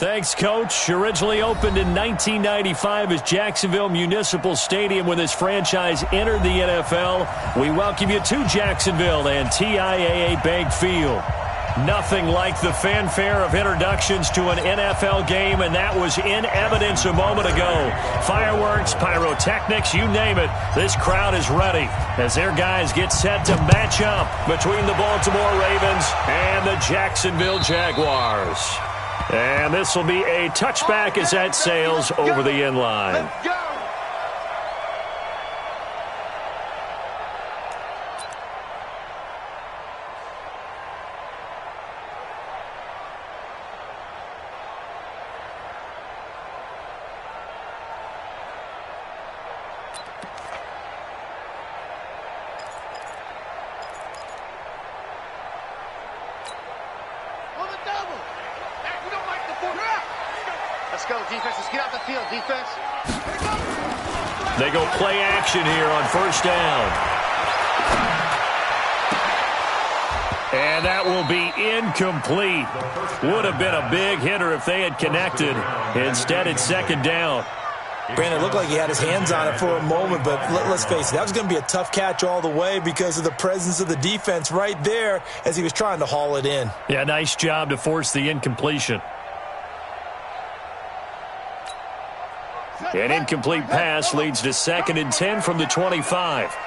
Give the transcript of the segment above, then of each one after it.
Thanks, Coach. Originally opened in 1995 as Jacksonville Municipal Stadium when this franchise entered the NFL. We welcome you to Jacksonville and TIAA Bank Field. Nothing like the fanfare of introductions to an NFL game, and that was in evidence a moment ago. Fireworks, pyrotechnics, you name it. This crowd is ready as their guys get set to match up between the Baltimore Ravens and the Jacksonville Jaguars. And this will be a touchback as that sails over the end line. Let's go, defense. Let's get out the field, defense. They go play action here on first down. And that will be incomplete. Would have been a big hitter if they had connected. Instead, it's second down. Brandon, it looked like he had his hands on it for a moment, but let's face it, that was going to be a tough catch all the way because of the presence of the defense right there as he was trying to haul it in. Yeah, nice job to force the incompletion. An incomplete pass leads to 2nd and 10 from the 25. 2nd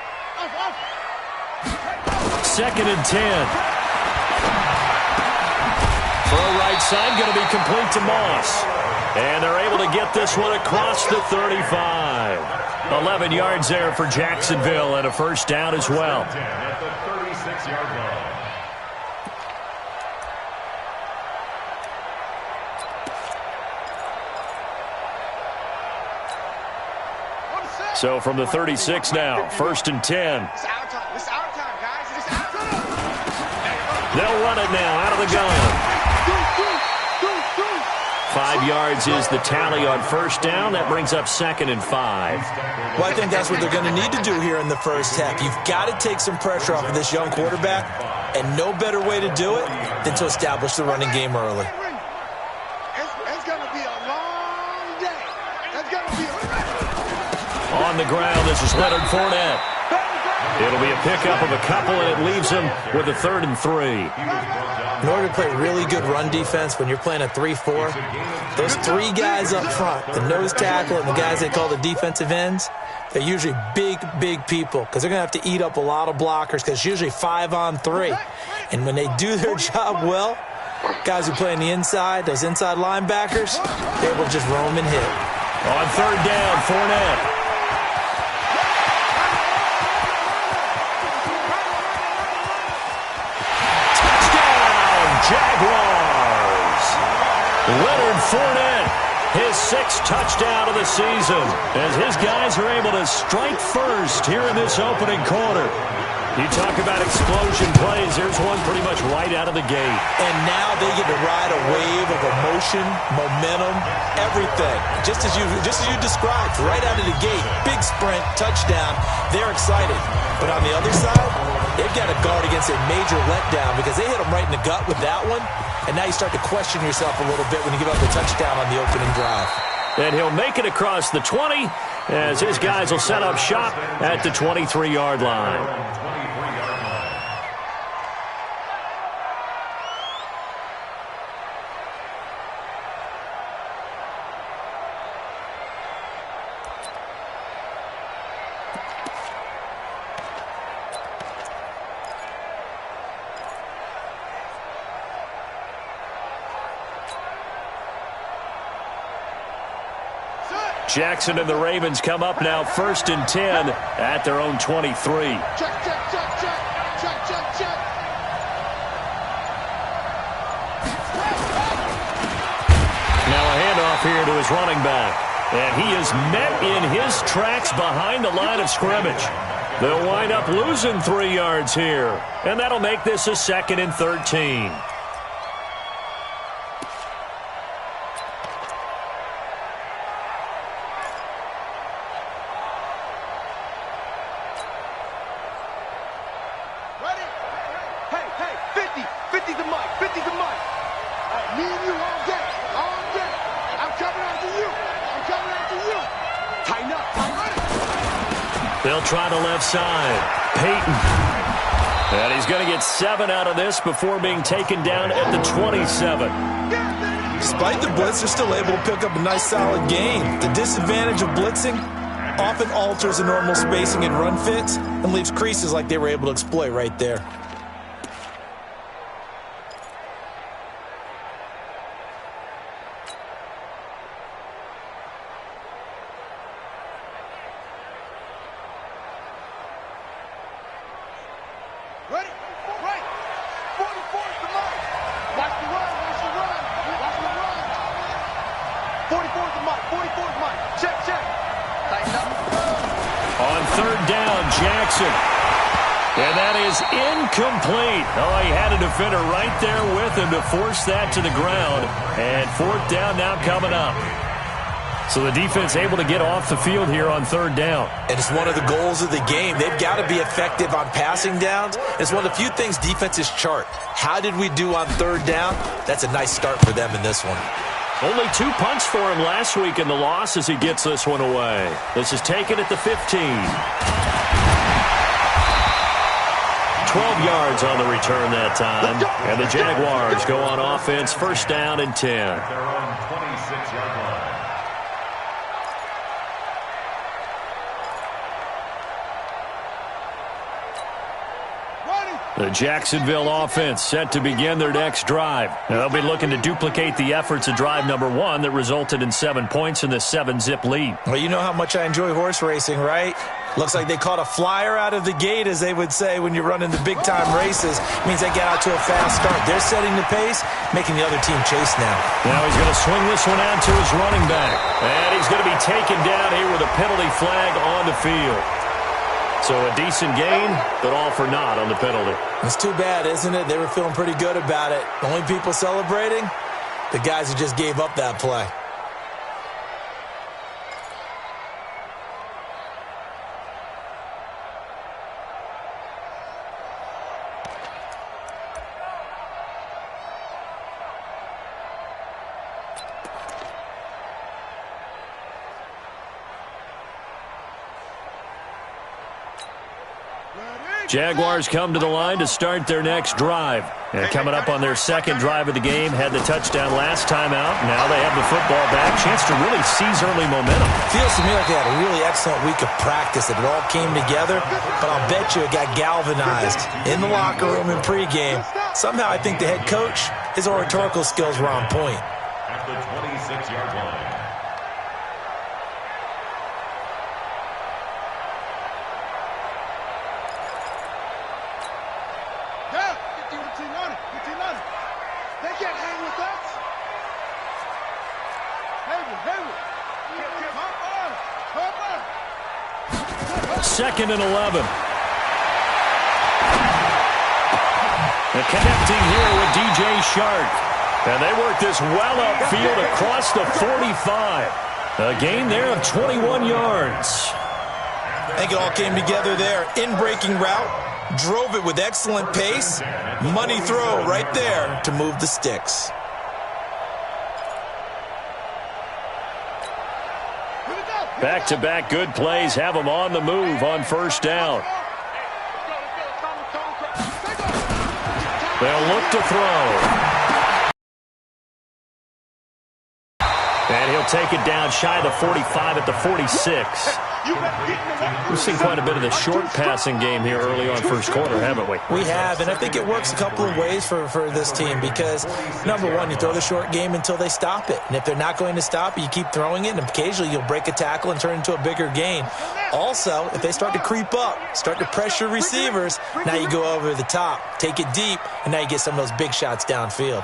and 10. Throw right side, going to be complete to Moss. And they're able to get this one across the 35. 11 yards there for Jacksonville and a first down as well. At the 36-yard line. So from the 36 now, 1st and 10. It's our time. It's our time, guys. It's our time. They'll run it now out of the gun. 5 yards is the tally on first down. That brings up 2nd and 5. Well, I think that's what they're going to need to do here in the first half. You've got to take some pressure off of this young quarterback, and no better way to do it than to establish the running game early. It's going to be a long day. It's going to be On the ground, this is Leonard Fournette. It'll be a pickup of a couple, and it leaves him with a 3rd and 3. In order to play really good run defense when you're playing a 3-4, those 3 guys up front, the nose tackle and the guys they call the defensive ends, they're usually big, big people because they're going to have to eat up a lot of blockers because it's usually 5 on 3. And when they do their job well, guys who play on the inside, those inside linebackers, they're able to just roam and hit. On 3rd down, Fournette. Jaguars. Leonard Fournette, his 6th touchdown of the season, as his guys are able to strike first here in this opening quarter. You talk about explosion plays. There's one pretty much right out of the gate. And now they get to ride a wave of emotion, momentum, everything. Just as you described, right out of the gate. Big sprint, touchdown. They're excited. But on the other side, they've got to guard against a major letdown because they hit them right in the gut with that one. And now you start to question yourself a little bit when you give up the touchdown on the opening drive. And he'll make it across the 20 as his guys will set up shop at the 23-yard line. Jackson and the Ravens come up now 1st and 10 at their own 23. check, check, check, check, check, check, check. Now a handoff here to his running back. And he is met in his tracks behind the line of scrimmage. They'll wind up losing 3 yards here. And that'll make this a 2nd and 13. Hey, 50 the mic, 50 the mic. Me and you all day, all day. They'll try the left side. Peyton. And he's going to get 7 out of this before being taken down at the 27. Despite the blitz, they're still able to pick up a nice solid gain. The disadvantage of blitzing often alters the normal spacing and run fits and leaves creases like they were able to exploit right there. Ready? Right. 44 is the mark. Watch the run. Watch the run. Watch the run. 44 is the mark. 44 is mine. Check, check. Tighten up. On third down, Jackson. And that is incomplete. Oh, he had a defender right there with him to force that to the ground. And fourth down now coming up. So the defense able to get off the field here on third down. And it's one of the goals of the game. They've got to be effective on passing downs. It's one of the few things defenses chart. How did we do on third down? That's a nice start for them in this one. Only 2 punts for him last week in the loss as he gets this one away. This is taken at the 15. 12 yards on the return that time. And the Jaguars go on offense, first down and 10. Their own 26-yard line. The Jacksonville offense set to begin their next drive. They'll be looking to duplicate the efforts of drive number 1 that resulted in 7 points in the 7-zip lead. Well, you know how much I enjoy horse racing, right? Looks like they caught a flyer out of the gate, as they would say when you're running the big-time races. Means they get out to a fast start. They're setting the pace, making the other team chase now. Now he's going to swing this one out to his running back. And he's going to be taken down here with a penalty flag on the field. So a decent gain, but all for naught on the penalty. It's too bad, isn't it? They were feeling pretty good about it. The only people celebrating, the guys who just gave up that play. Jaguars come to the line to start their next drive. And coming up on their second drive of the game, had the touchdown last time out. Now they have the football back. Chance to really seize early momentum. Feels to me like they had a really excellent week of practice. It all came together, but I'll bet you it got galvanized in the locker room in pregame. Somehow I think the head coach, his oratorical skills were on point. At the 26-yard line. Second and 11. And connecting here with DJ Shark. And they work this well upfield across the 45. A gain there of 21 yards. I think it all came together there. In-breaking route, drove it with excellent pace. Money throw right there to move the sticks. Back-to-back good plays have them on the move on first down. They'll look to throw. And he'll take it down shy of the 45 at the 46. We've seen quite a bit of the short passing game here early on first quarter, haven't we? We have, and I think it works a couple of ways for this team because, number one, you throw the short game until they stop it. And if they're not going to stop it, you keep throwing it, and occasionally you'll break a tackle and turn it into a bigger gain. Also, if they start to creep up, start to pressure receivers, now you go over the top, take it deep, and now you get some of those big shots downfield.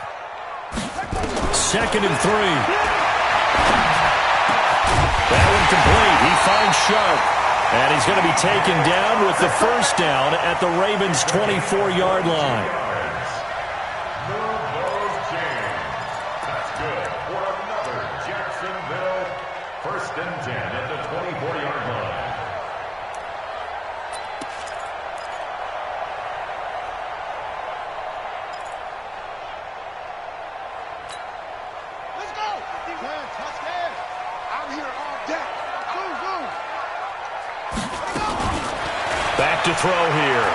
Second and 3. That one complete. He finds Sharp. And he's going to be taken down with the first down at the Ravens' 24-yard line. That's good for another Jacksonville first and 10 at the 24-yard line. Let's go. Touchdown. I'm here all day. Boom, boom. drop to throw here.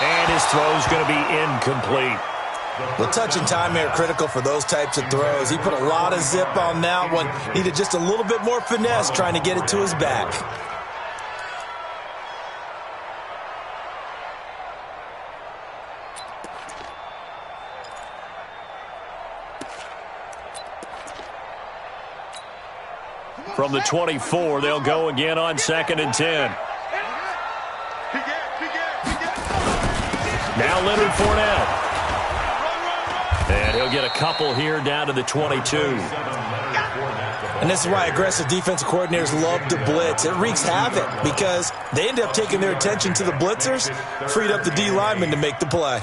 And his throw's going to be incomplete. Well, touch and timing are critical for those types of throws. He put a lot of zip on that one. Needed just a little bit more finesse trying to get it to his back. From the 24, they'll go again on 2nd and 10. Now Leonard Fournette. And he'll get a couple here down to the 22. And this is why aggressive defensive coordinators love to blitz. It wreaks havoc because they end up taking their attention to the blitzers, freed up the D lineman to make the play.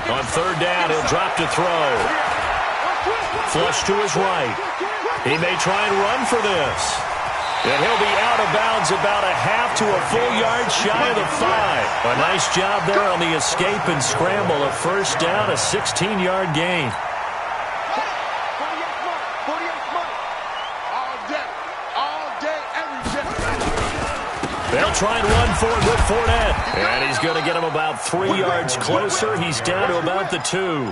On 3rd down, he'll drop to throw. Flush to his right. He may try and run for this. And he'll be out of bounds about a half to a full yard shy of the 5. A nice job there on the escape and scramble. A 1st down, a 16-yard gain. They'll try and run for it with Fournette. And he's going to get him about 3 yards closer. He's down to about the 2.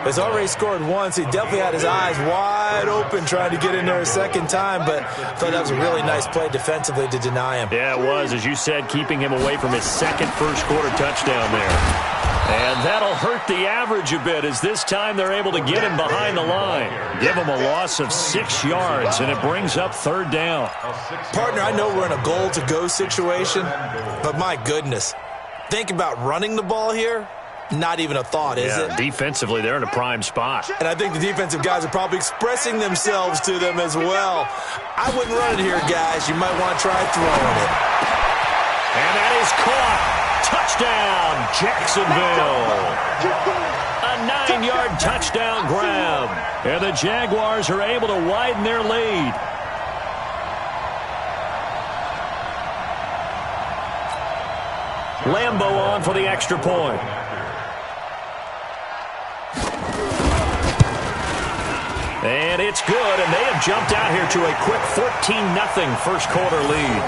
He's already scored once. He definitely had his eyes wide open trying to get in there a 2nd time, but I thought that was a really nice play defensively to deny him. Yeah, it was, as you said, keeping him away from his 2nd first-quarter touchdown there. And that'll hurt the average a bit as this time they're able to get him behind the line. Give him a loss of 6 yards, and it brings up 3rd down. Partner, I know we're in a goal-to-go situation, but my goodness, think about running the ball here. Not even a thought, is it? Defensively, they're in a prime spot. And I think the defensive guys are probably expressing themselves to them as well. I wouldn't run it here, guys. You might want to try throwing it. And that is caught. Touchdown, Jacksonville. A 9-yard touchdown grab. And the Jaguars are able to widen their lead. Lambeau on for the extra point. And it's good, and they have jumped out here to a quick 14-0 first-quarter lead.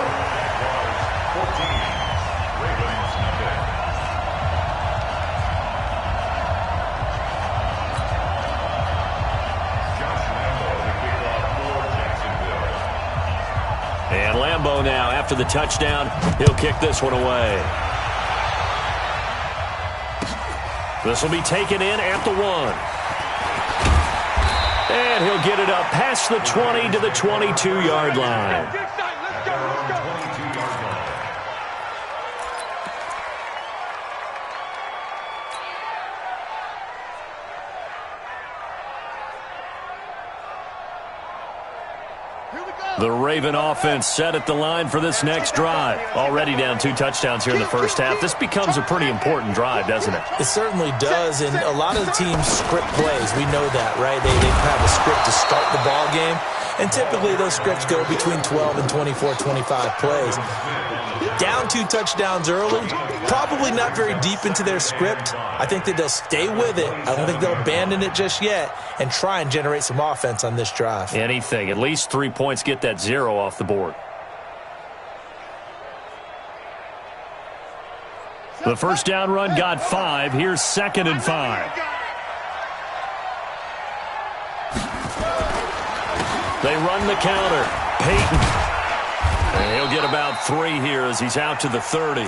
And Lambeau now, after the touchdown, he'll kick this one away. This will be taken in at the 1. And he'll get it up past the 20 to the 22-yard line. The Raven offense set at the line for this next drive. Already down 2 touchdowns here in the first half. This becomes a pretty important drive, doesn't it? It certainly does, and a lot of the teams script plays. We know that, right? They have a script to start the ball game, and typically those scripts go between 12 and 24, 25 plays. Down 2 touchdowns early, probably not very deep into their script. I think that they'll stay with it. I don't think they'll abandon it just yet and try and generate some offense on this drive. Anything. At least 3 points, get that 0 off the board. The first down run got 5. Here's 2nd and 5. They run the counter. Peyton. And he'll get about 3 here as he's out to the 30.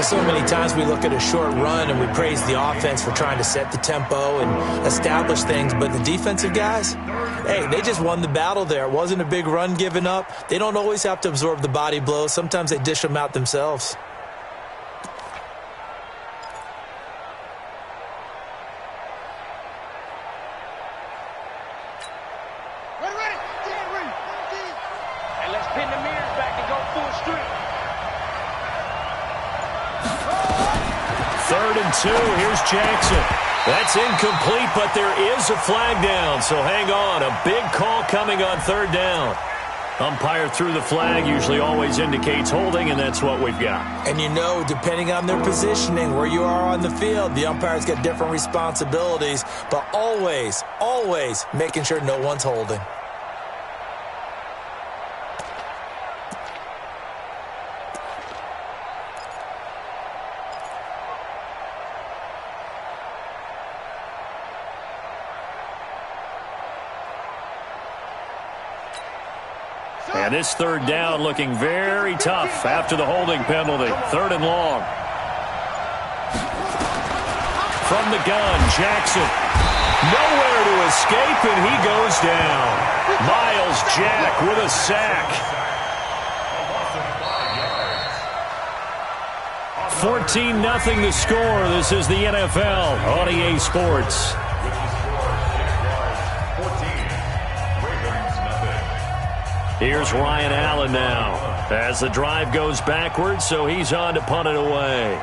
So many times we look at a short run and we praise the offense for trying to set the tempo and establish things, but the defensive guys, hey, they just won the battle there. It wasn't a big run given up. They don't always have to absorb the body blows. Sometimes they dish them out themselves. Here's Jackson. That's incomplete, but there is a flag down, so hang on. A big call coming on 3rd down. Umpire threw the flag, usually always indicates holding, and that's what we've got. And you know, depending on their positioning, where you are on the field, the umpires get different responsibilities, but always, always making sure no one's holding. And this third down looking very tough after the holding penalty. 3rd and long. From the gun, Jackson. Nowhere to escape, and he goes down. Miles Jack with a sack. 14-0 the score. This is the NFL on EA Sports. Here's Ryan Allen now as the drive goes backwards, so he's on to punt it away.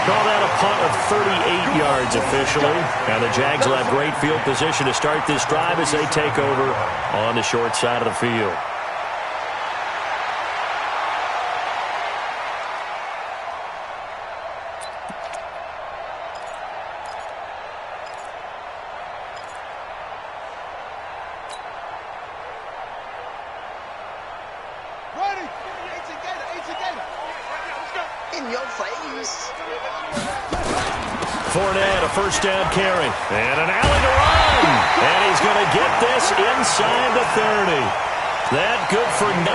Call that a punt of 38 yards officially. Now the Jags will have great field position to start this drive as they take over on the short side of the field. In your face. Fournette, a first down carry. And an alley to run. And he's going to get this inside the 30. That good for 19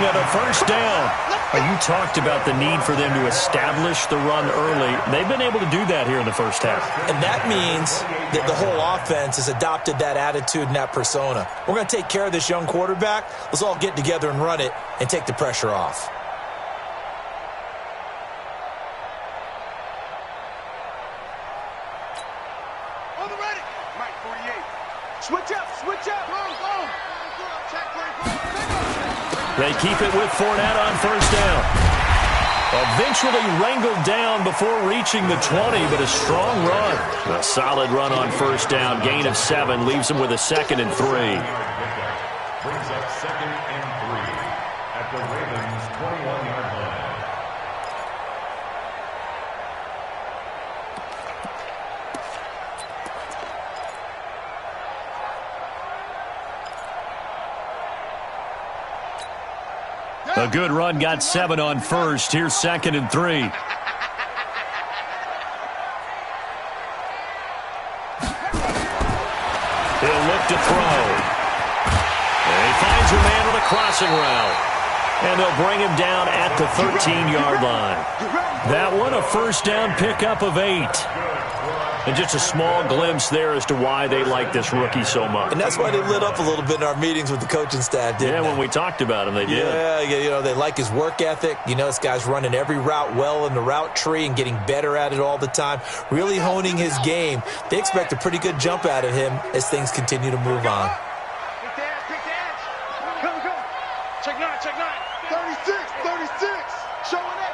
at a first down. You talked about the need for them to establish the run early. They've been able to do that here in the first half. And that means that the whole offense has adopted that attitude and that persona. We're going to take care of this young quarterback. Let's all get together and run it and take the pressure off. Switch up, switch up. Go. They keep it with Fournette on first down. Eventually wrangled down before reaching the 20, but a strong run. A solid run on first down. Gain of 7 leaves them with a 2nd and 3. Brings up 2nd and 3 at the Ravens' 21-yard line. A good run, got 7 on first. Here's 2nd and 3. He'll look to throw. And he finds a man with a crossing route. And they'll bring him down at the 13-yard line. That one, a first down pickup of 8. And just a small glimpse there as to why they like this rookie so much. And that's why they lit up a little bit in our meetings with the coaching staff, didn't they? When we talked about him, they did. Yeah, you know, they like his work ethic. You know, this guy's running every route well in the route tree and getting better at it all the time, really honing his game. They expect a pretty good jump out of him as things continue to move on. Quick dance. Come. Check 9. 36. Showing it.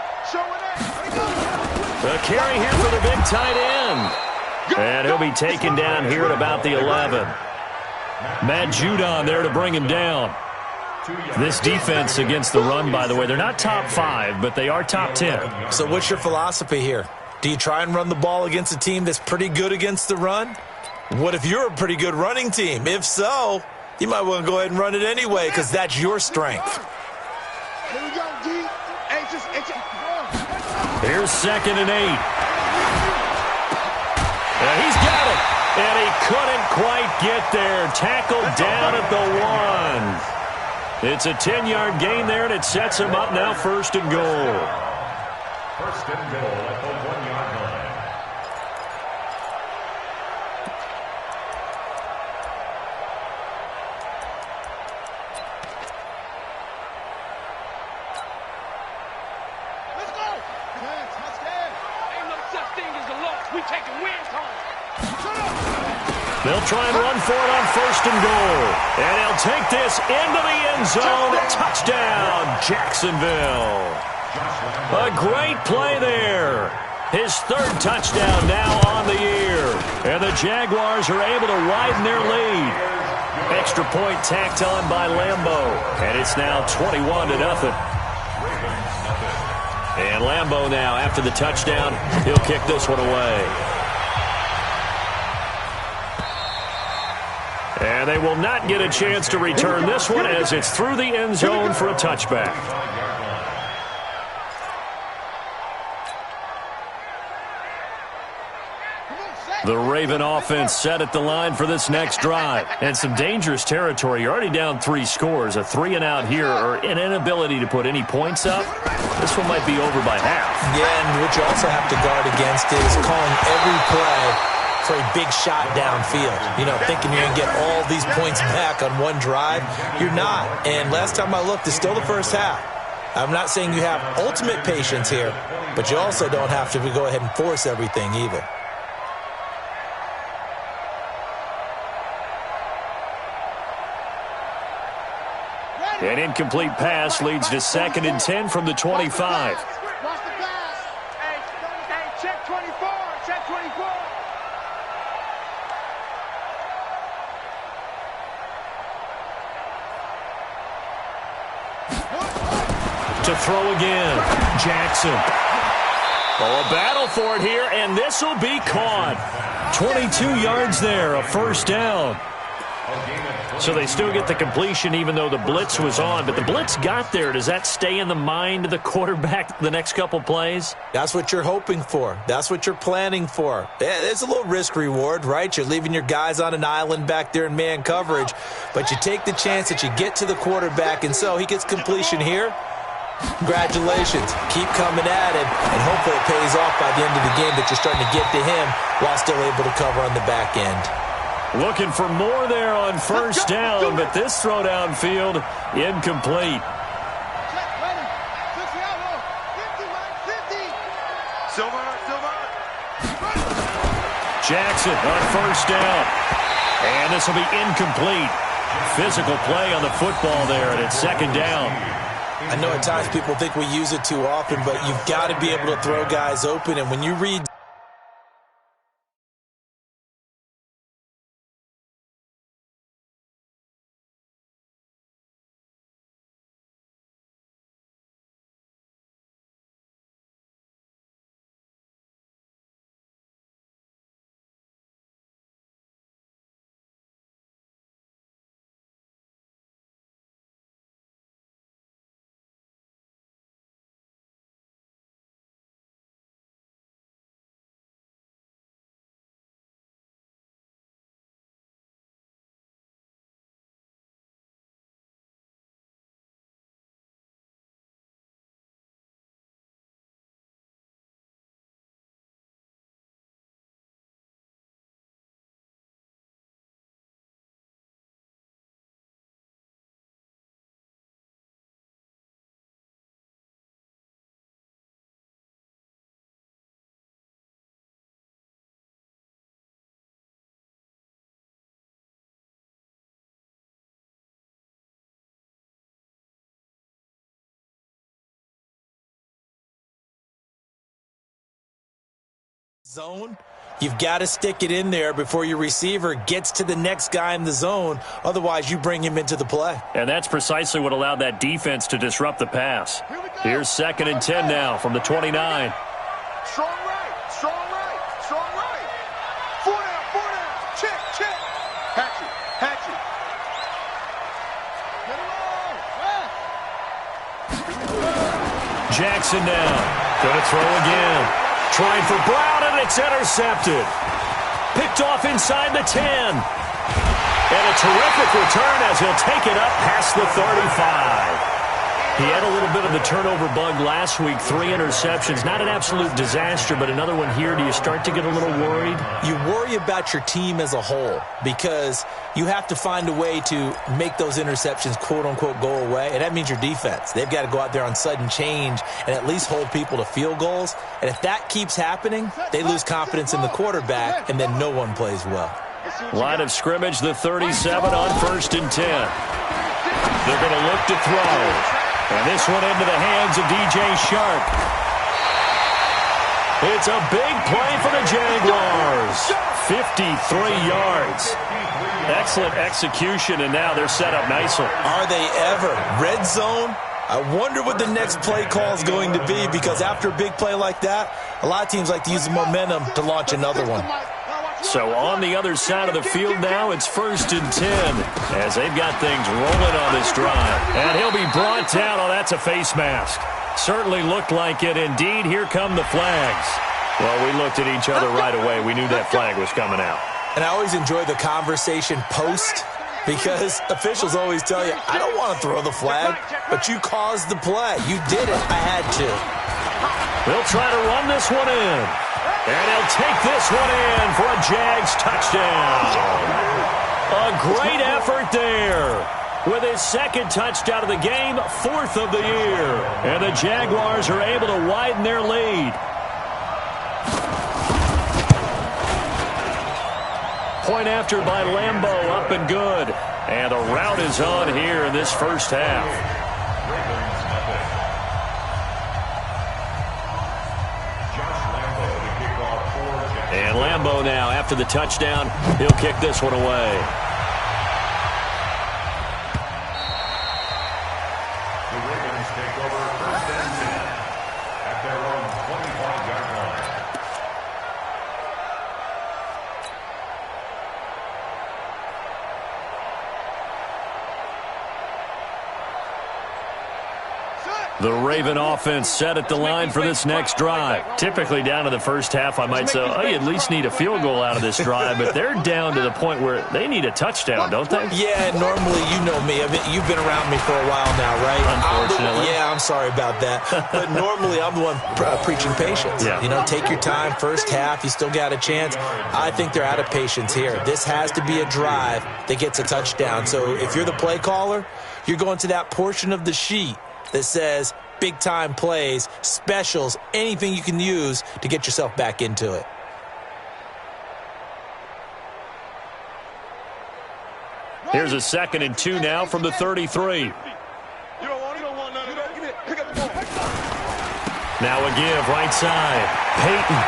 A carry here for the big tight end. And he'll be taken down here at about the 11. Matt Judon there to bring him down. This defense against the run, by the way, they're not top 5, but they are top 10. So what's your philosophy here? Do you try and run the ball against a team that's pretty good against the run? What if you're a pretty good running team? If so, you might want to go ahead and run it anyway because that's your strength. Here we go, D. Anxious. Here's 2nd and 8. He's got it, and he couldn't quite get there. Tackled down at the 1. It's a 10-yard gain there, and it sets him up now 1st and goal. 1st and goal at the 1-yard line. Let's go. Ain't no such thing as a loss. We taking wins home. Shut up. They'll try and run for it on 1st and goal. And he'll take this into the end zone. Touchdown, Jacksonville. A great play there. His 3rd touchdown now on the year. And the Jaguars are able to widen their lead. Extra point tacked on by Lambeau. And it's now 21-0. And Lambeau now, after the touchdown, he'll kick this one away. And they will not get a chance to return this one as it's through the end zone for a touchback. The Raven offense set at the line for this next drive. And some dangerous territory. You're already down 3 scores. A 3-and-out here or an inability to put any points up. This one might be over by half. Yeah, and what you also have to guard against is calling every play for a big shot downfield. You know, thinking you're going to get all these points back on one drive. You're not. And last time I looked, it's still the first half. I'm not saying you have ultimate patience here, but you also don't have to go ahead and force everything either. An incomplete pass leads to 2nd and 10 from the 25. Watch the pass. Hey, check 24. Check 24. To throw again, Jackson. Oh, a battle for it here, and this will be caught. 22 yards there, a 1st down. So they still get the completion even though the blitz was on. But the blitz got there. Does that stay in the mind of the quarterback the next couple plays? That's what you're hoping for. That's what you're planning for. It's a little risk reward, right? You're leaving your guys on an island back there in man coverage. But you take the chance that you get to the quarterback, and so he gets completion here. Congratulations. Keep coming at him, and hopefully it pays off by the end of the game that you're starting to get to him while still able to cover on the back end. Looking for more there on 1st down, but this throw downfield incomplete. Jackson on 1st down. And this will be incomplete. Physical play on the football there, and it's 2nd down. I know at times people think we use it too often, but you've got to be able to throw guys open, and when you read zone, you've got to stick it in there before your receiver gets to the next guy in the zone. Otherwise, you bring him into the play. And that's precisely what allowed that defense to disrupt the pass. Here's 2nd and 10 now from the 29. Strong right, strong right, strong right. 4 down, check, check. Hatchet. Jackson now. Gonna throw again. Trying for Brown, and it's intercepted. Picked off inside the 10. And a terrific return as he'll take it up past the 35. He had a little bit of the turnover bug last week, 3 interceptions. Not an absolute disaster, but another one here. Do you start to get a little worried? You worry about your team as a whole because you have to find a way to make those interceptions, quote-unquote, go away, and that means your defense. They've got to go out there on sudden change and at least hold people to field goals. And if that keeps happening, they lose confidence in the quarterback, and then no one plays well. Line of scrimmage, the 37 on 1st and 10. They're going to look to throw. And this one into the hands of DJ Shark. It's a big play for the Jaguars. 53 yards. Excellent execution, and now they're set up nicely. Are they ever? Red zone? I wonder what the next play call is going to be, because after a big play like that, a lot of teams like to use the momentum to launch another one. So on the other side of the field now, it's 1st and 10 as they've got things rolling on this drive. And he'll be brought down. Oh, that's a face mask. Certainly looked like it. Indeed, here come the flags. Well, we looked at each other right away. We knew that flag was coming out. And I always enjoy the conversation post, because officials always tell you, I don't want to throw the flag, but you caused the play. You did it. I had to. They'll try to run this one in. And he'll take this one in for a Jags touchdown. A great effort there. With his 2nd touchdown of the game, 4th of the year. And the Jaguars are able to widen their lead. Point after by Lambeau, up and good. And the route is on here in this first half. And Lambeau now, after the touchdown, he'll kick this one away. The Ravens take over 1st and 10 at their own 25-yard line. The Raven offense set at the line for this next drive. Typically down to the first half, I might say, oh, you at least need a field goal out of this drive, but they're down to the point where they need a touchdown, don't they? Yeah, normally, you know me. You've been around me for a while now, right? Unfortunately. I'm sorry about that. But normally, I'm the one preaching patience. Yeah. You know, take your time. First half, you still got a chance. I think they're out of patience here. This has to be a drive that gets a touchdown. So if you're the play caller, you're going to that portion of the sheet that says big-time plays, specials, anything you can use to get yourself back into it. Here's a 2nd and 2 now from the 33. Now a give, right side. Peyton.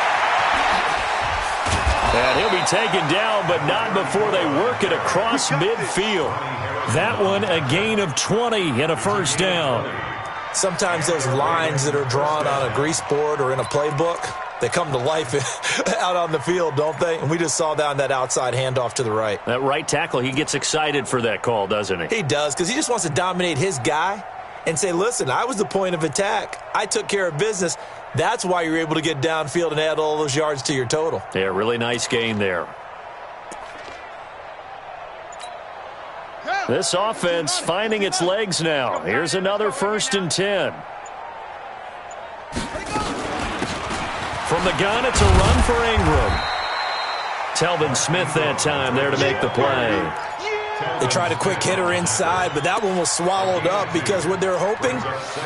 And he'll be taken down, but not before they work it across midfield. That one, a gain of 20 and a first down. Sometimes those lines that are drawn on a grease board or in a playbook, they come to life out on the field, don't they? And we just saw that on that outside handoff to the right. That right tackle, he gets excited for that call, doesn't he? He does, because he just wants to dominate his guy and say, listen, I was the point of attack. I took care of business. That's why you're able to get downfield and add all those yards to your total. Yeah, really nice gain there. This offense finding its legs now. Here's another 1st and 10. From the gun, it's a run for Ingram. Telvin Smith that time there to make the play. They tried a quick hitter inside, but that one was swallowed up because what they're hoping,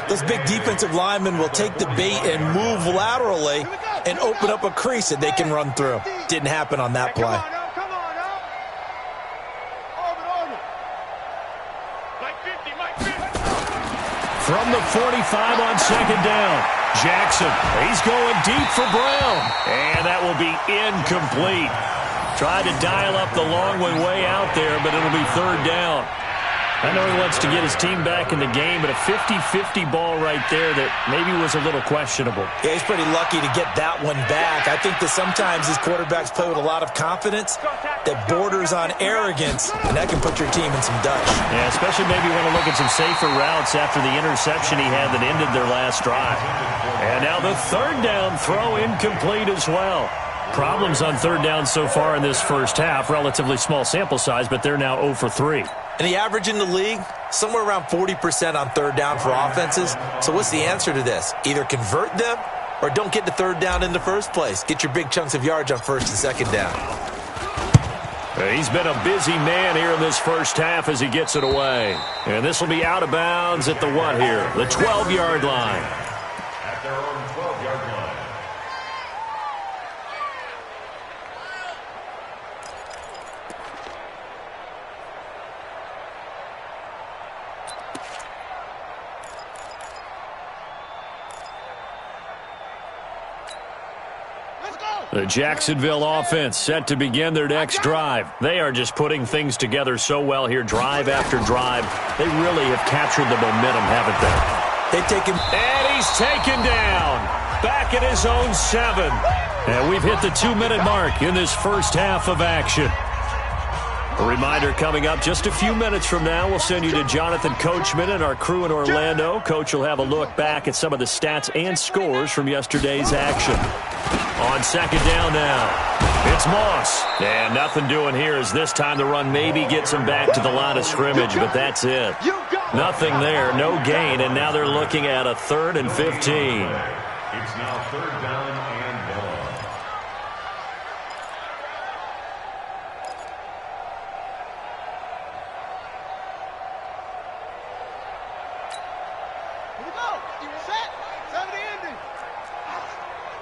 those big defensive linemen will take the bait and move laterally and open up a crease that they can run through. Didn't happen on that play. From the 45 on 2nd down, Jackson, he's going deep for Brown. And that will be incomplete. Tried to dial up the long one way out there, but it'll be 3rd down. I know he wants to get his team back in the game, but a 50-50 ball right there that maybe was a little questionable. Yeah, he's pretty lucky to get that one back. I think that sometimes these quarterbacks play with a lot of confidence that borders on arrogance, and that can put your team in some dutch. Yeah, especially maybe want to look at some safer routes after the interception he had that ended their last drive. And now the 3rd down throw incomplete as well. Problems on 3rd down so far in this first half. Relatively small sample size, but they're now 0 for 3. And the average in the league, somewhere around 40% on 3rd down for offenses. So what's the answer to this? Either convert them or don't get to 3rd down in the first place. Get your big chunks of yards on 1st and 2nd down. He's been a busy man here in this first half as he gets it away. And this will be out of bounds at the what here? The 12-yard line. At their own 12-yard line. The Jacksonville offense set to begin their next drive. They are just putting things together so well here, drive after drive. They really have captured the momentum, haven't they? They've taken... And he's taken down. Back at his own 7. And we've hit the 2-minute mark in this first half of action. A reminder coming up just a few minutes from now. We'll send you to Jonathan Coachman and our crew in Orlando. Coach will have a look back at some of the stats and scores from yesterday's action. On second down now, it's Moss. And nothing doing here as this time the run maybe gets him back to the line of scrimmage, but that's it. Nothing there, no gain, and now they're looking at a 3rd and 15. It's now 3rd down and 1. Here we go. You set. 7 ending.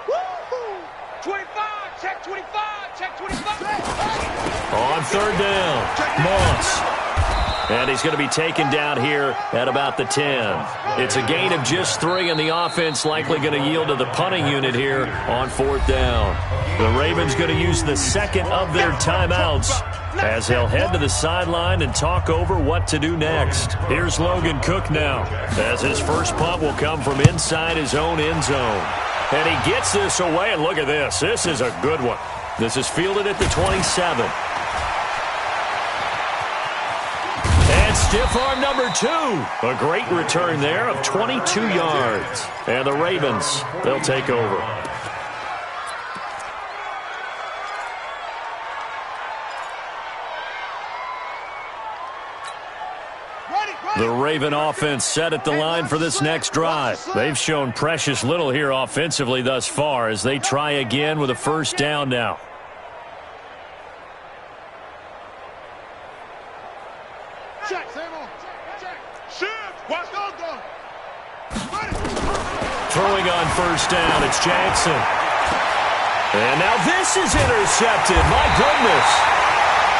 Woo-hoo. 25. Check 25. Check 25. On 3rd down, Moss. And he's going to be taken down here at about the 10. It's a gain of just 3, and the offense likely going to yield to the punting unit here on 4th down. The Ravens going to use the second of their timeouts as they'll head to the sideline and talk over what to do next. Here's Logan Cook now, as his first punt will come from inside his own end zone. And he gets this away, and look at this. This is a good one. This is fielded at the 27. And stiff arm number 2. A great return there of 22 yards. And the Ravens, they'll take over. The Raven offense set at the line for this next drive. They've shown precious little here offensively thus far as they try again with a 1st down now. Check, same on. Check. Shift. Watch those go. Throwing on 1st down, it's Jackson. And now this is intercepted. My goodness.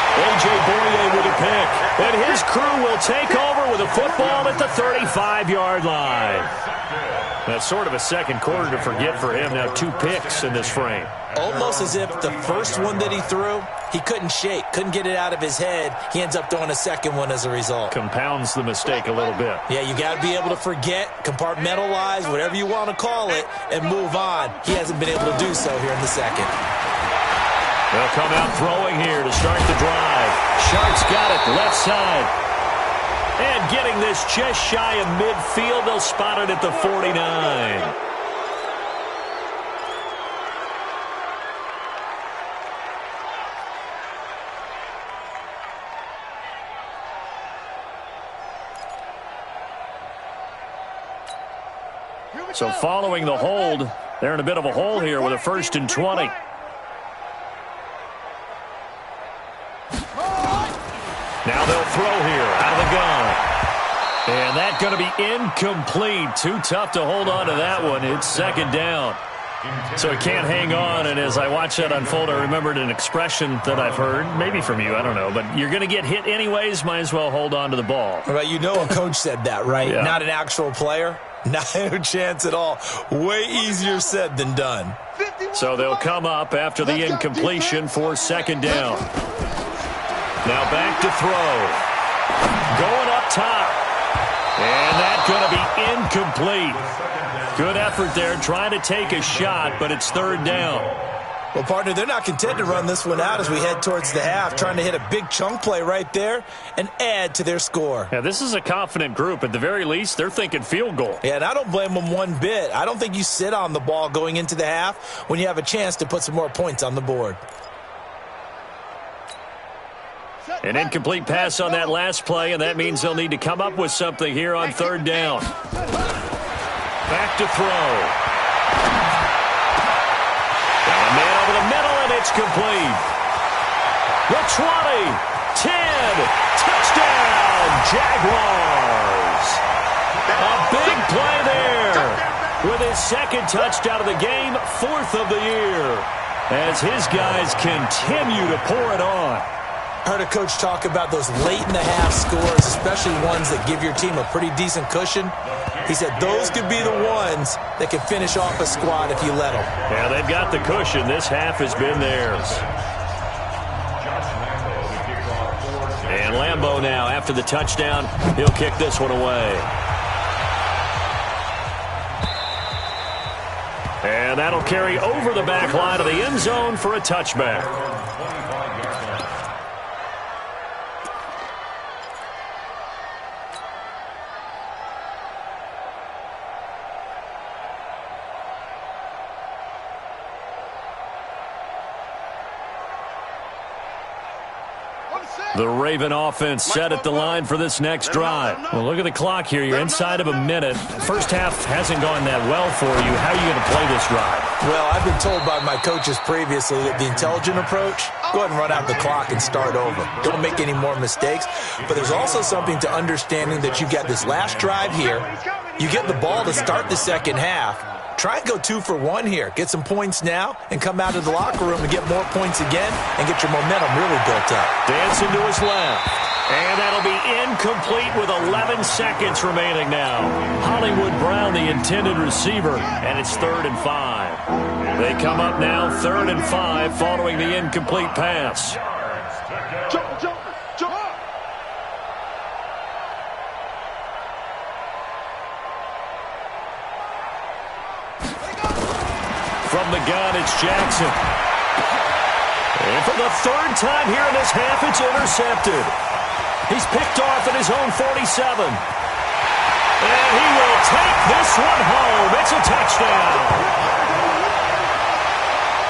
A.J. Boye with a pick. And his crew will take over with a football at the 35-yard line. That's sort of a second quarter to forget for him. Now 2 picks in this frame. Almost as if the first one that he threw, he couldn't shake, couldn't get it out of his head. He ends up throwing a second one as a result. Compounds the mistake a little bit. Yeah, you got to be able to forget, compartmentalize, whatever you want to call it, and move on. He hasn't been able to do so here in the second. They'll come out throwing here to start the drive. Sharks got it left side. And getting this just shy of midfield, they'll spot it at the 49. So following the hold, they're in a bit of a hole here with a 1st and 20. Now they'll throw here out of the gun. And that's going to be incomplete. Too tough to hold on to that one. It's 2nd down. So he can't hang on, and as I watch that unfold, I remembered an expression that I've heard, maybe from you, I don't know, but you're going to get hit anyways, might as well hold on to the ball. Well, you know a coach said that, right? Yeah. Not an actual player. Not a chance at all. Way easier said than done. So they'll come up after the incompletion for 2nd down. Now back to throw. Going up top. And that's going to be incomplete. Good effort there trying to take a shot, but it's 3rd down. Well, partner, they're not content to run this one out as we head towards the half, trying to hit a big chunk play right there and add to their score. Yeah, this is a confident group. At the very least, they're thinking field goal. Yeah, and I don't blame them one bit. I don't think you sit on the ball going into the half when you have a chance to put some more points on the board. An incomplete pass on that last play, and that means they'll need to come up with something here on 3rd down. Back to throw. Got a man over the middle, and it's complete. The 20, 10, touchdown, Jaguars. A big play there with his 2nd touchdown of the game, 4th of the year, as his guys continue to pour it on. Heard a coach talk about those late-in-the-half scores, especially ones that give your team a pretty decent cushion. He said those could be the ones that can finish off a squad if you let them. Yeah, they've got the cushion. This half has been theirs. And Lambeau now, after the touchdown, he'll kick this one away. And that'll carry over the back line of the end zone for a touchback. The Raven offense set at the line for this next drive. Well, look at the clock here. You're inside of a minute. First half hasn't gone that well for you. How are you going to play this drive? Well, I've been told by my coaches previously that the intelligent approach, go ahead and run out the clock and start over. Don't make any more mistakes. But there's also something to understanding that you got this last drive here. You get the ball to start the second half. Try and go 2 for 1 here. Get some points now and come out of the locker room and get more points again and get your momentum really built up. Dancing to his left. And that'll be incomplete with 11 seconds remaining now. Hollywood Brown, the intended receiver, and it's 3rd and 5. They come up now 3rd and 5 following the incomplete pass. Jump. From the gun, it's Jackson. And for the 3rd time here in this half, it's intercepted. He's picked off at his own 47. And he will take this one home. It's a touchdown.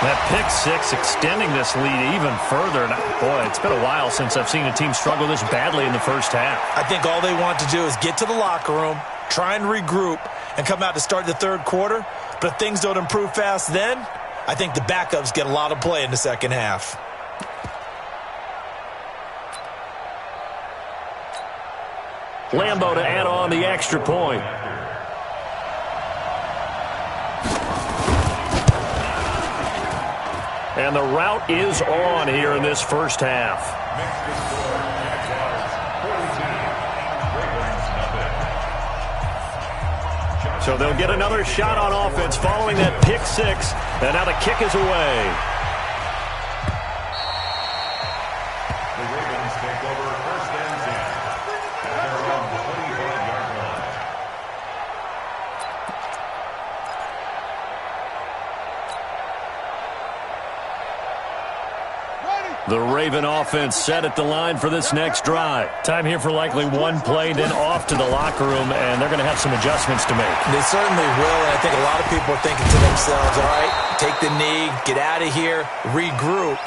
That pick six extending this lead even further. And boy, it's been a while since I've seen a team struggle this badly in the first half. I think all they want to do is get to the locker room, try and regroup, and come out to start the 3rd quarter. But if things don't improve fast then, I think the backups get a lot of play in the second half. Lambeau to add on the extra point. And the route is on here in this first half. So they'll get another shot on offense following that pick six. And now the kick is away. The Ravens take over 1st and 10 at their own 25-yard line. The Raven offense set at the line for this next drive. Time here for likely one play, then off to the locker room, and they're going to have some adjustments to make. They certainly will, and I think a lot of people are thinking to themselves, all right, take the knee, get out of here, regroup.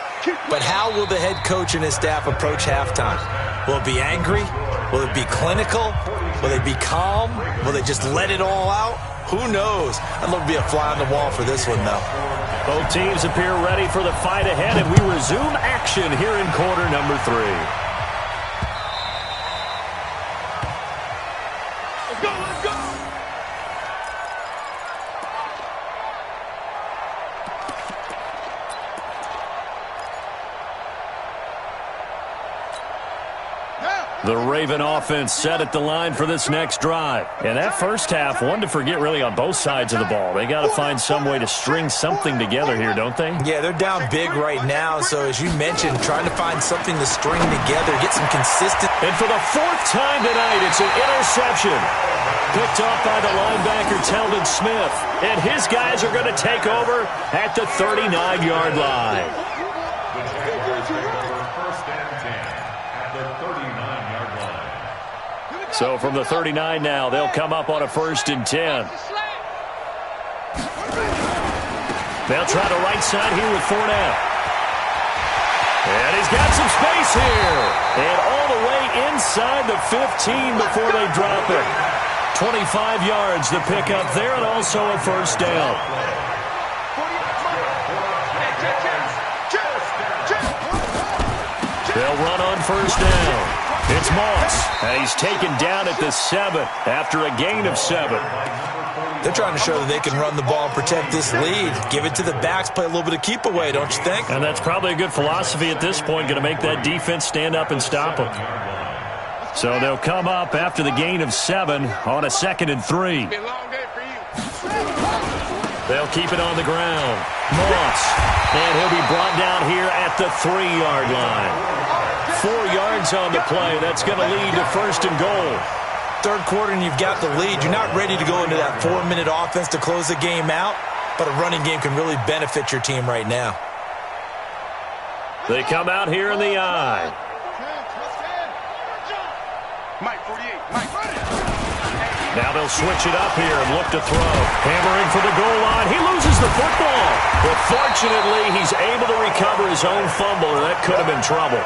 But how will the head coach and his staff approach halftime? Will it be angry? Will it be clinical? Will they be calm? Will they just let it all out? Who knows? I'd love to be a fly on the wall for this one, though. Both teams appear ready for the fight ahead, and we resume action here in quarter number 3. Let's go. The Raven offense set at the line for this next drive. And that first half, one to forget really on both sides of the ball. They got to find some way to string something together here, don't they? Yeah, they're down big right now. So as you mentioned, trying to find something to string together, get some consistent. And for the 4th time tonight, it's an interception. Picked off by the linebacker, Telvin Smith. And his guys are going to take over at the 39-yard line. The Jaguars take over 1st and 10 at the 39-yard line. So from the 39 now, they'll come up on a 1st and 10. They'll try the right side here with Fournette. And he's got some space here. And all the way inside the 15 before they drop it. 25 yards the pickup there, and also a 1st down. They'll run on 1st down. It's Moss, and he's taken down at the 7 after a gain of 7. They're trying to show that they can run the ball and protect this lead. Give it to the backs, play a little bit of keep away, don't you think? And that's probably a good philosophy at this point, going to make that defense stand up and stop them. So they'll come up after the gain of 7 on a 2nd and 3. They'll keep it on the ground. Moss. And he'll be brought down here at the 3-yard line. 4 yards on the play. That's going to lead to 1st and goal. Third quarter and you've got the lead. You're not ready to go into that 4-minute offense to close the game out, but a running game can really benefit your team right now. They come out here in the I. Now they'll switch it up here and look to throw. Hammering for the goal line. He loses the football. But fortunately, he's able to recover his own fumble, and that could have been trouble.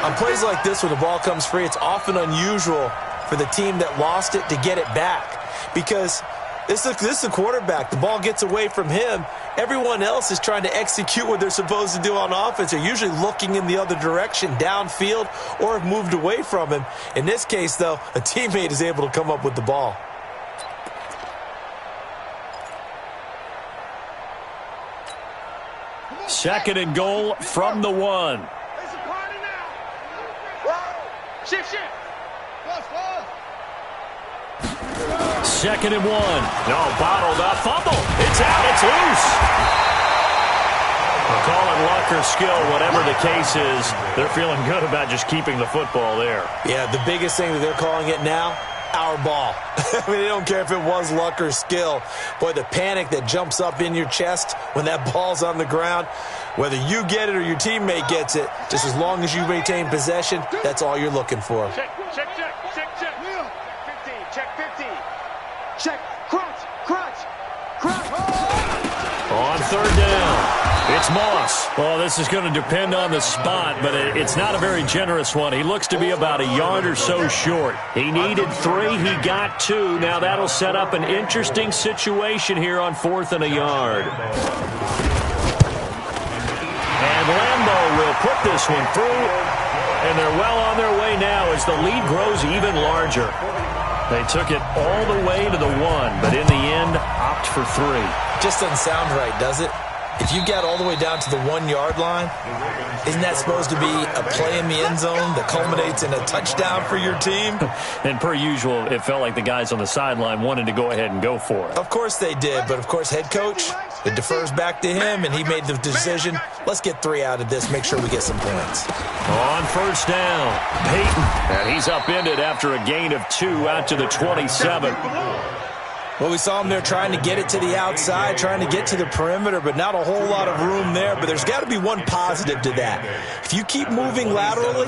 On plays like this, when the ball comes free, it's often unusual for the team that lost it to get it back. Because this is the quarterback. The ball gets away from him. Everyone else is trying to execute what they're supposed to do on offense. They're usually looking in the other direction, downfield, or have moved away from him. In this case, though, a teammate is able to come up with the ball. Second and goal from the 1. Shift. 2nd and 1. No, bottled up. Fumble. It's out. It's loose. We'll call it luck or skill, whatever the case is. They're feeling good about just keeping the football there. Yeah, the biggest thing that they're calling it now, our ball. I mean, they don't care if it was luck or skill. Boy, the panic that jumps up in your chest when that ball's on the ground, whether you get it or your teammate gets it, just as long as you maintain possession, that's all you're looking for. Check. 15. Check. Crunch. On 3rd down, it's Moss. Well, this is going to depend on the spot, but it's not a very generous one. He looks to be about a yard or so short. He needed 3. He got 2. Now that'll set up an interesting situation here on 4th and a yard. And Lambeau will put this one through, and they're well on their way now as the lead grows even larger. They took it all the way to the 1, but in the end, opt for 3. Just doesn't sound right, does it? If you get all the way down to the 1-yard line, isn't that supposed to be a play in the end zone that culminates in a touchdown for your team? And per usual, it felt like the guys on the sideline wanted to go ahead and go for it. Of course they did, but of course head coach, it defers back to him, and he made the decision, let's get 3 out of this, make sure we get some points. On 1st down, Peyton. And he's upended after a gain of 2 out to the 27. Well, we saw him there trying to get it to the outside, trying to get to the perimeter, but not a whole lot of room there. But there's got to be one positive to that. If you keep moving laterally,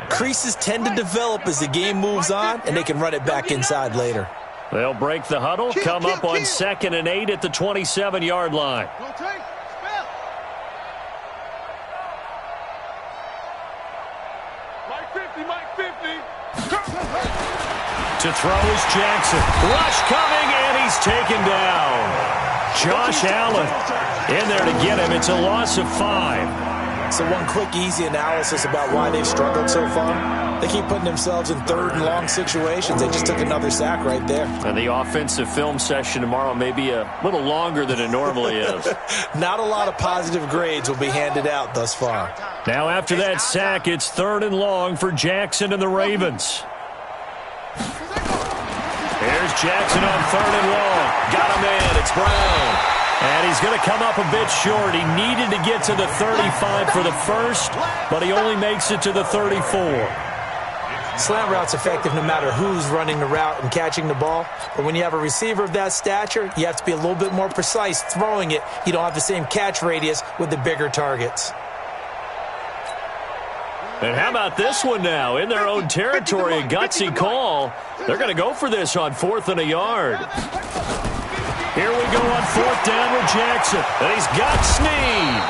creases tend to develop as the game moves on, and they can run it back inside later. They'll break the huddle, come up on 2nd and 8 at the 27-yard line. Mike 50. To throw is Jackson. Rush coming, and he's taken down. Josh Allen in there to get him. It's a loss of 5. So one quick, easy analysis about why they've struggled so far. They keep putting themselves in 3rd and long situations. They just took another sack right there. And the offensive film session tomorrow may be a little longer than it normally is. Not a lot of positive grades will be handed out thus far. Now after that sack, it's 3rd and long for Jackson and the Ravens. Here's Jackson on 3rd and long. Got a man. It's Brown. And he's going to come up a bit short. He needed to get to the 35 for the first, but he only makes it to the 34. Slant route's effective no matter who's running the route and catching the ball. But when you have a receiver of that stature, you have to be a little bit more precise throwing it. You don't have the same catch radius with the bigger targets. And how about this one now? In their own territory, a gutsy call. They're going to go for this on 4th and a yard. Here we go on 4th down with Jackson. And he's got Snead.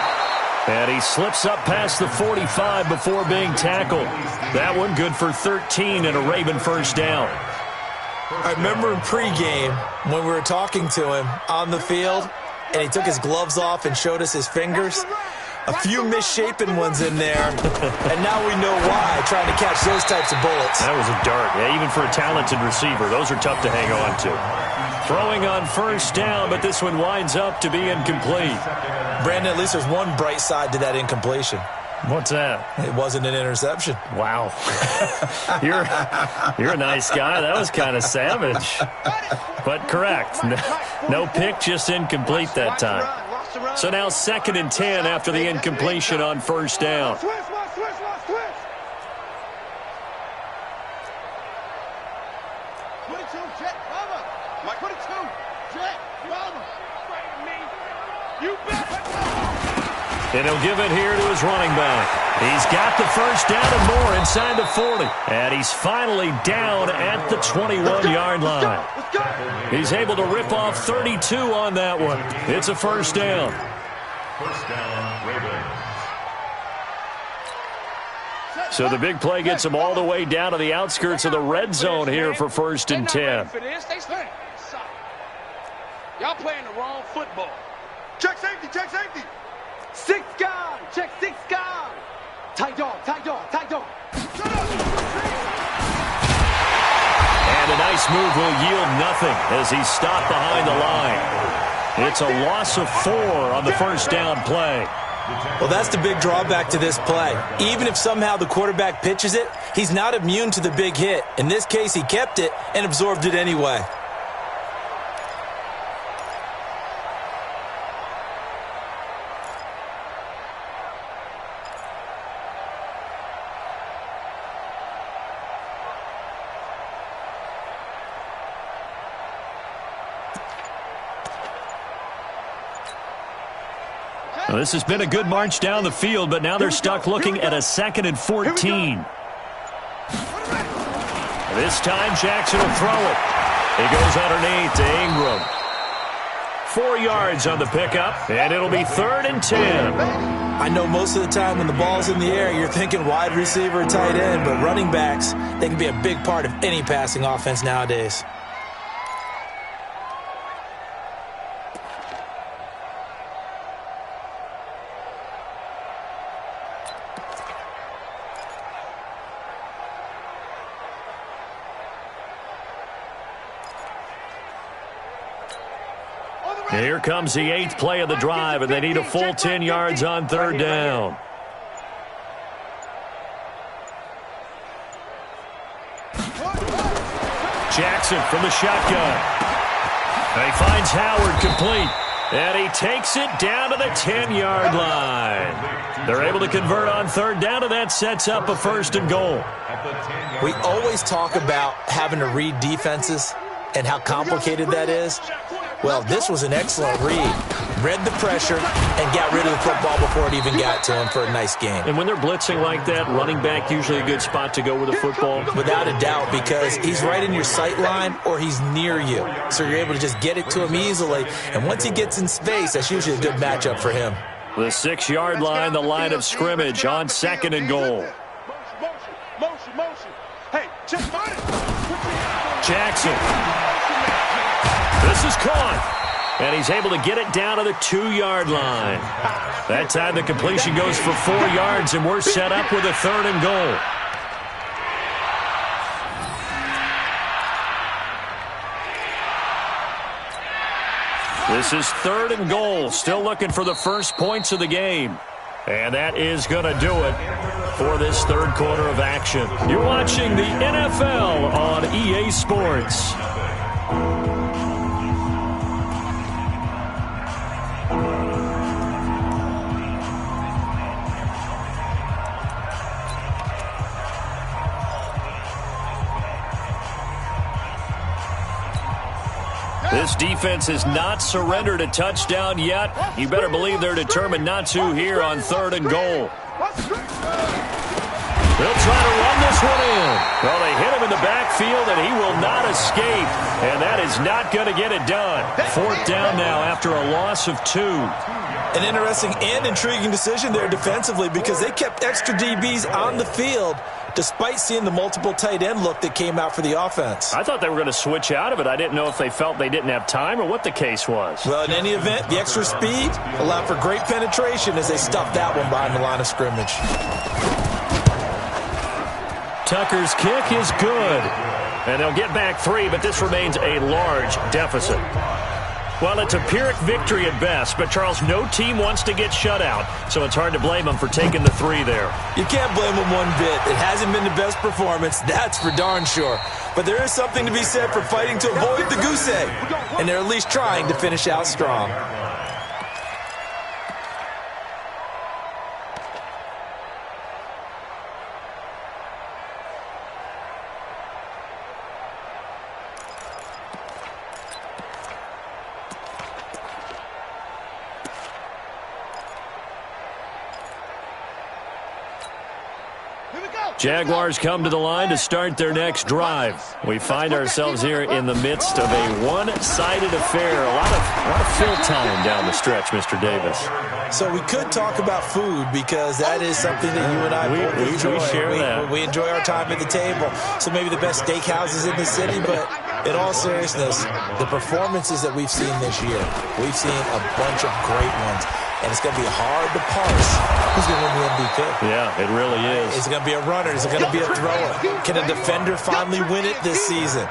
And he slips up past the 45 before being tackled. That one good for 13 and a Raven 1st down. I remember in pregame when we were talking to him on the field, and he took his gloves off and showed us his fingers. A few misshapen ones in there, and now we know why, trying to catch those types of bullets. That was a dart. Yeah, even for a talented receiver, those are tough to hang on to. Throwing on 1st down, but this one winds up to be incomplete. Brandon, at least there's one bright side to that incompletion. What's that? It wasn't an interception. Wow. You're a nice guy. That was kind of savage. But correct. No pick, just incomplete that time. So now 2nd and 10 after the incompletion on first down. And he'll give it here to his running back. He's got the first down and more inside the 40. And he's finally down at the 21-yard line. He's able to rip off 32 on that one. It's a first down. First down, Ravens. So the big play gets him all the way down to the outskirts of the red zone here for 1st and 10. Y'all playing the wrong football. Check safety, check safety. 6 guard, check 6 guard. Tight dog, tight dog, tight dog. And a nice move will yield nothing as he's stopped behind the line. It's a loss of 4 on the first down play. Well, that's the big drawback to this play. Even if somehow the quarterback pitches it, he's not immune to the big hit. In this case, he kept it and absorbed it anyway. Well, this has been a good march down the field, but now they're stuck looking at a 2nd and 14. This time Jackson will throw it. He goes underneath to Ingram. 4 yards on the pickup, and it'll be 3rd and 10. I know most of the time when the ball's in the air, you're thinking wide receiver or tight end, but running backs, they can be a big part of any passing offense nowadays. Here comes the 8th play of the drive, and they need a full 10 yards on 3rd down. Jackson from the shotgun. He finds Howard complete, and he takes it down to the 10-yard line. They're able to convert on 3rd down, and that sets up a 1st and goal. We always talk about having to read defenses and how complicated that is. Well, this was an excellent read. Read the pressure and got rid of the football before it even got to him for a nice game. And when they're blitzing like that, running back usually a good spot to go with the football? Without a doubt, because he's right in your sight line or he's near you. So you're able to just get it to him easily. And once he gets in space, that's usually a good matchup for him. The 6-yard line, the line of scrimmage on 2nd and goal. Motion. Hey, just find it. Jackson. This is caught. And he's able to get it down to the 2-yard line. That time the completion goes for 4 yards, and we're set up with a 3rd and goal. This is 3rd and goal. Still looking for the first points of the game. And that is going to do it for this 3rd quarter of action. You're watching the NFL on EA Sports. This defense has not surrendered a touchdown yet. You better believe they're determined not to here on 3rd and goal. They'll try to run this one in. Well, they hit him in the backfield, and he will not escape. And that is not going to get it done. 4th down now after a loss of 2. An interesting and intriguing decision there defensively because they kept extra DBs on the field despite seeing the multiple tight end look that came out for the offense. I thought they were going to switch out of it. I didn't know if they felt they didn't have time or what the case was. Well, in any event, the extra speed allowed for great penetration as they stuffed that one behind the line of scrimmage. Tucker's kick is good. And they'll get back 3, but this remains a large deficit. Well, it's a Pyrrhic victory at best, but, Charles, no team wants to get shut out, so it's hard to blame them for taking the 3 there. You can't blame them one bit. It hasn't been the best performance, that's for darn sure. But there is something to be said for fighting to avoid the goose egg, and they're at least trying to finish out strong. Jaguars come to the line to start their next drive. We find ourselves here in the midst of a one-sided affair. A lot of fill time down the stretch, Mr. Davis. So we could talk about food because that is something that you and I both enjoy. We share that. We enjoy our time at the table. So maybe the best steakhouses in the city, but in all seriousness, the performances that we've seen this year, we've seen a bunch of great ones. And it's going to be hard to parse who's going to win the MVP. Yeah, it really is. Is it going to be a runner? Is it going to be a thrower? Can a defender finally win it this season?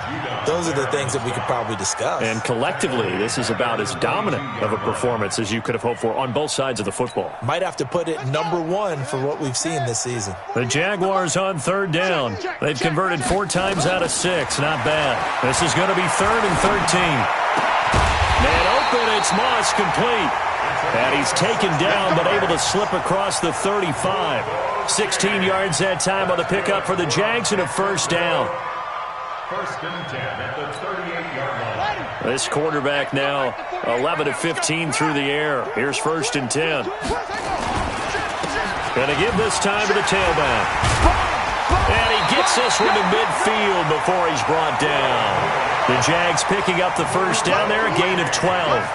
Those are the things that we could probably discuss. And collectively, this is about as dominant of a performance as you could have hoped for on both sides of the football. Might have to put it #1 for what we've seen this season. The Jaguars on 3rd down. They've converted 4 times out of 6. Not bad. This is going to be 3rd and 13. Man open, it's Moss, complete. And he's taken down, but able to slip across the 35. 16 yards that time on the pickup for the Jags and a 1st down. 1st and 10 at the 38-yard line. This quarterback now 11 of 15 through the air. Here's 1st and 10. Going to give this time to the tailback. And he gets this one to midfield before he's brought down. The Jags picking up the 1st down there, a gain of 12.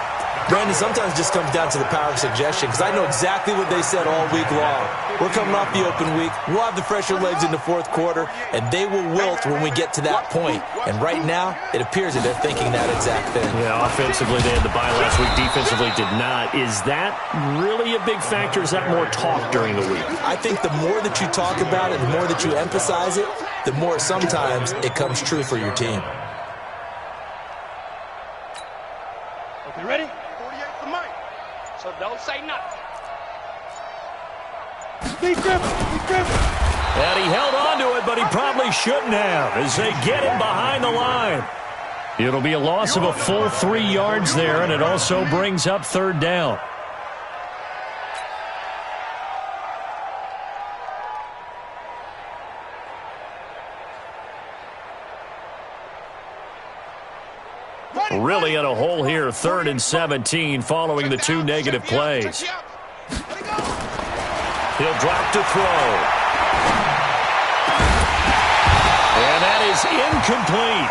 Brandon, sometimes it just comes down to the power of suggestion because I know exactly what they said all week long. We're coming off the open week. We'll have the fresher legs in the 4th quarter, and they will wilt when we get to that point. And right now, it appears that they're thinking that exact thing. Yeah, offensively, they had the bye last week. Defensively, did not. Is that really a big factor? Is that more talk during the week? I think the more that you talk about it, the more that you emphasize it, the more sometimes it comes true for your team. Okay, ready? So don't say nothing. Be gripping. And he held on to it, but he probably shouldn't have as they get him behind the line. It'll be a loss of a full 3 yards there, and it also brings up 3rd down. Really in a hole here, 3rd and 17 following the 2 negative plays. He'll drop to throw. And that is incomplete.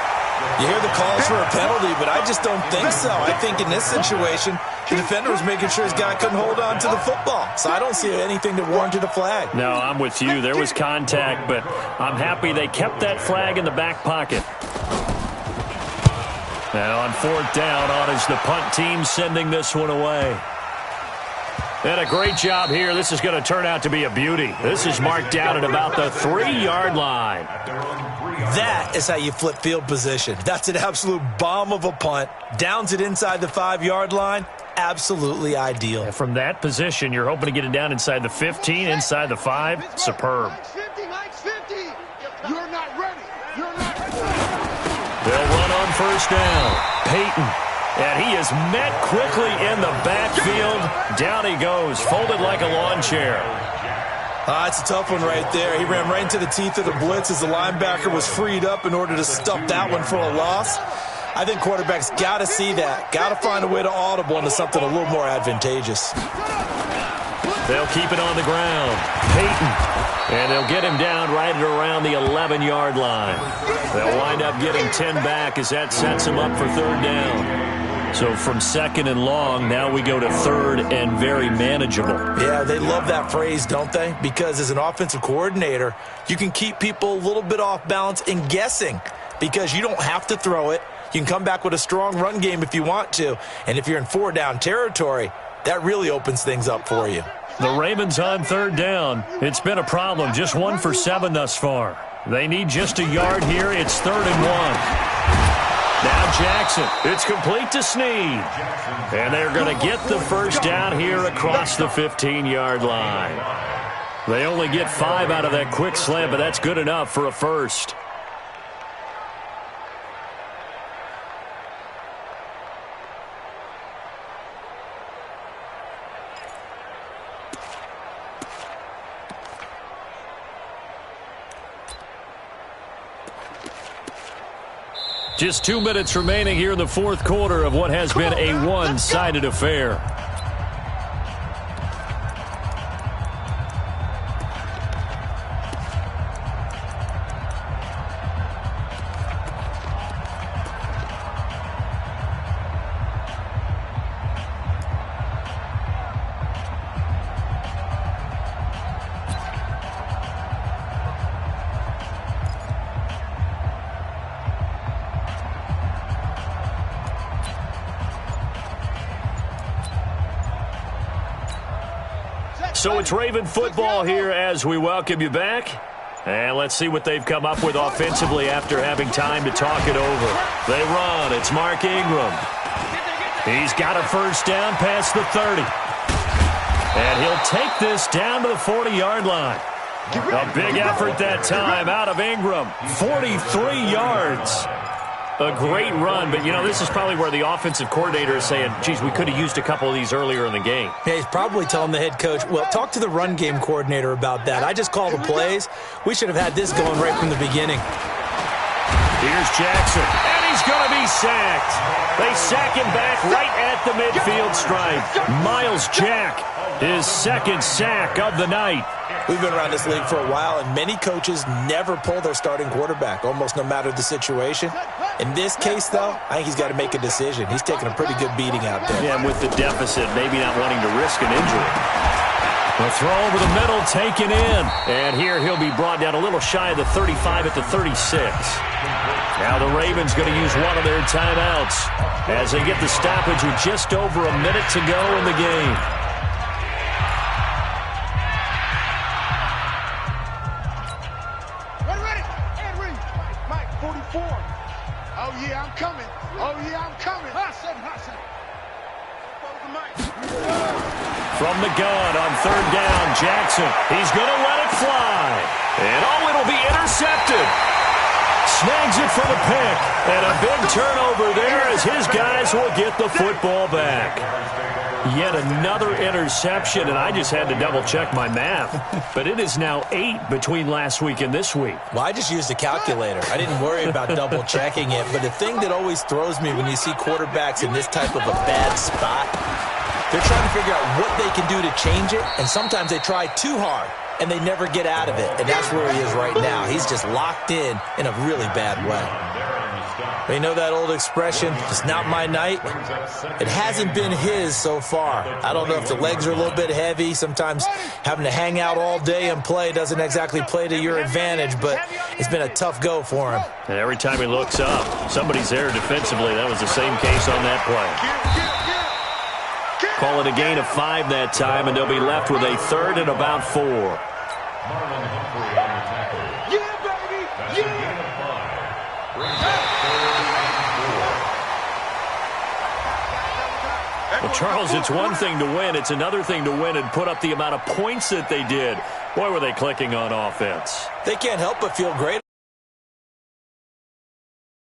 You hear the calls for a penalty, but I just don't think so. I think in this situation, the defender was making sure his guy couldn't hold on to the football. So I don't see anything that warranted a flag. No, I'm with you. There was contact, but I'm happy they kept that flag in the back pocket. Now on 4th down, on is the punt team sending this one away. And a great job here. This is going to turn out to be a beauty. This is marked down at about the 3-yard line. That is how you flip field position. That's an absolute bomb of a punt. Downs it inside the 5-yard line. Absolutely ideal. And from that position, you're hoping to get it down inside the 15, inside the 5. Superb. You're not ready. They'll run on 1st down. Peyton. And he is met quickly in the backfield. Down he goes, folded like a lawn chair. It's a tough one right there. He ran right into the teeth of the blitz as the linebacker was freed up in order to stuff that one for a loss. I think quarterbacks got to see that. Got to find a way to audible into something a little more advantageous. They'll keep it on the ground. Peyton. And they'll get him down right at around the 11-yard line. They'll wind up getting 10 back as that sets him up for 3rd down. So from 2nd and long, now we go to 3rd and very manageable. Yeah, they love that phrase, don't they? Because as an offensive coordinator, you can keep people a little bit off balance and guessing because you don't have to throw it. You can come back with a strong run game if you want to. And if you're in 4-down territory, that really opens things up for you. The Ravens on 3rd down. It's been a problem. Just 1 for 7 thus far. They need just a yard here. It's 3rd and 1. Now Jackson. It's complete to Snead. And they're going to get the first down here across the 15-yard line. They only get 5 out of that quick slant, but that's good enough for a first. Just 2 minutes remaining here in the fourth quarter of what has been a one-sided affair. So it's Raven football here as we welcome you back. And let's see what they've come up with offensively after having time to talk it over. They run. It's Mark Ingram. He's got a first down past the 30. And he'll take this down to the 40-yard line. A big effort that time out of Ingram. 43 yards. A great run, but, you know, this is probably where the offensive coordinator is saying, geez, we could have used a couple of these earlier in the game. Yeah, he's probably telling the head coach, well, talk to the run game coordinator about that. I just call the plays. We should have had this going right from the beginning. Here's Jackson, and he's going to be sacked. They sack him back right at the midfield stripe. Miles Jack, his second sack of the night. We've been around this league for a while, and many coaches never pull their starting quarterback, almost no matter the situation. In this case, though, I think he's got to make a decision. He's taking a pretty good beating out there. Yeah, and with the deficit, maybe not wanting to risk an injury. The throw over the middle, taken in. And here he'll be brought down a little shy of the 35 at the 36. Now the Ravens going to use one of their timeouts as they get the stoppage with just over a minute to go in the game. From the gun on third down, Jackson. He's going to let it fly. And oh, it'll be intercepted. Snags it for the pick. And a big turnover there as his guys will get the football back. Yet another interception, and I just had to double-check my math. But it is now 8 between last week and this week. Well, I just used a calculator. I didn't worry about double-checking it. But the thing that always throws me when you see quarterbacks in this type of a bad spot, they're trying to figure out what they can do to change it, and sometimes they try too hard, and they never get out of it. And that's where he is right now. He's just locked in a really bad way. You know that old expression, it's not my night? It hasn't been his so far. I don't know if the legs are a little bit heavy. Sometimes having to hang out all day and play doesn't exactly play to your advantage, but it's been a tough go for him. And every time he looks up, somebody's there defensively. That was the same case on that play. Call it a gain of 5 that time, and they'll be left with a third and about 4. Well, Charles, it's one thing to win. It's another thing to win and put up the amount of points that they did. Boy, were they clicking on offense. They can't help but feel great